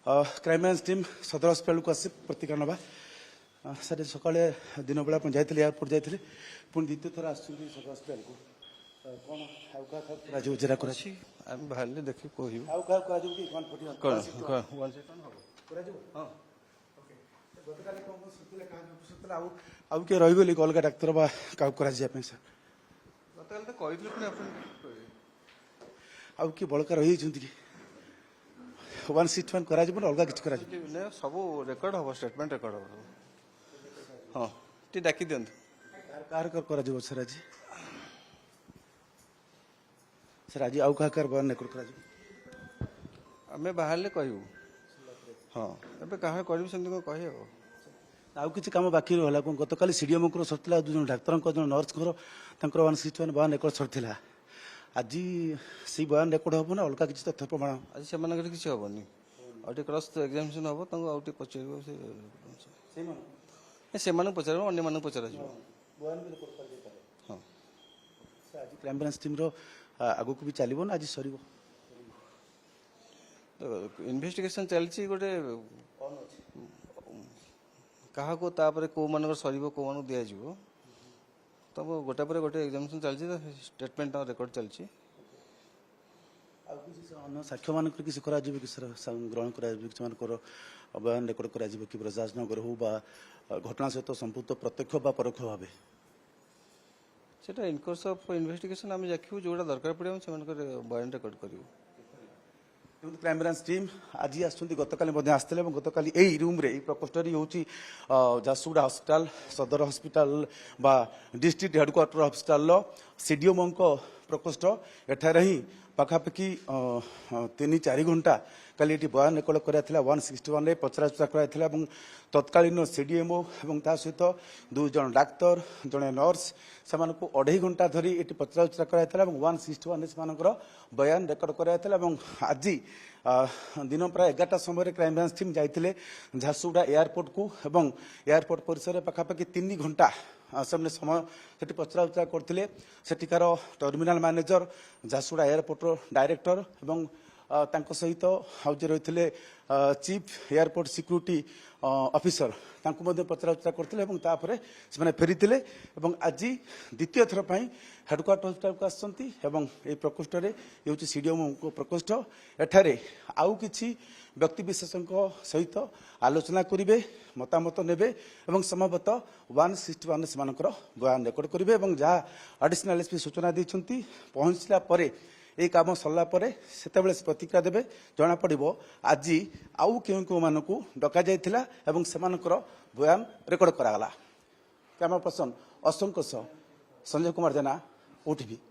Crime branch team सदर hospital को आसी प्रतिक्रिया ना सर सका दिन बेला जाइए एयरपोर्ट जाइए पुणी द्वितीय थर आस सदर हस्पिटाल को कौन जेरा कर बाहर देखिए कह आउ किए रही अलग डाक्तर बा क्या सर गत कही आउ किए बड़का रही कि 161 करा अलग किसी करा सब रेकर्ड हम स्टेटमेंट रेकर्ड हम हाँ टी डाकी दिंतु कार करा सर आज सर आज आउ क्या बयान रेकर्ड करा आम बाहर कहू हाँ एवं क्या करूँ सेमती कहे आउ किसी कम बाकी रहा गत काली सीडीएम को सरला जो डाक्तर जो नर्स 161 बयान रेकर्ड सरला आज से बयान रेकर्ड हम ना अलग किसी तथ्य प्रमाण आज से किसी हेनी आउटे क्रॉस एग्जामिनेशन हम आउटे पचार से पचार अन्न पचार हाँ आज क्राइमब्रांच टीम आग को भी चलो ना आज सर इन्वेस्टिगेशन चलती गोटे क्या कौ मान सर कौ मान दिज्व तब गोटे पर गोटे एग्जामिनेशन चलती स्टेटमेंट रेकर्ड चलती साक्ष्य मान किसी ग्रहण कर बयान रेकर्ड कर ब्रजराजनगर हो घटना सहित संपुक्त प्रत्यक्ष परोक्ष भाव से इन कोर्स ऑफ इन्वेस्टिगेशन आम देखू जो दरकार पड़े बयान रेकर्ड करूँ क्राइमब्रांच टीम आज गतकाली आसते गतकाली यही रूम रे प्रकोष्ठ हूँ झारसुगुड़ा हस्पिटाल सदर हस्पिटाल बा डिस्ट्रिक्ट हेडक्वार्टर हस्पिटाल सीडीएम प्रकोष्ठ एठार ही पाखापाखि 3-4 घंटा काली ये बयान रेकर्ड कराइला 161 पचराउचरा कराइला तत्कालीन सीडीएमओ और सहित 2 जन डाक्तर जड़े नर्स से 2.5 घंटा धरी ये पचराउचरा कराइला 161 से बयान रेकर्ड कराइला आज दिन प्राय 11टा समय क्राइमब्रांच टीम जाइए झारसुगुड़ा एयरपोर्ट को एयरपोर्ट परिसर पाखापाखि 3 घंटा से समय से पचराउचरा करते सेठिकार terminal manager Jharsuguda airport director एवं सहित आज रही चीफ एयरपोर्ट सिक्यूरीटी ऑफिसर पचराउचरा करते से फेरी आज द्वितीय थर पर हेडक्वार्टर हस्पिटाल को आसती प्रकोष्ठ ये सीडीएम प्रकोष्ठ एठारे आउ किसी व्यक्ति विशेष सहित आलोचना करेंगे मतामत ने संभवतः 161 से बयान रेकर्ड करेंगे जहाँ एडिशनल एसपी सूचना देते पहुंचला ये काम सरला से प्रतिक्रिया देवे जना पड़ो आज आउ क्यों मानक डक जाइला से बयान रेकर्ड कराला कैमरा पर्सन अशोक संजय कुमार जेना ओटीवी।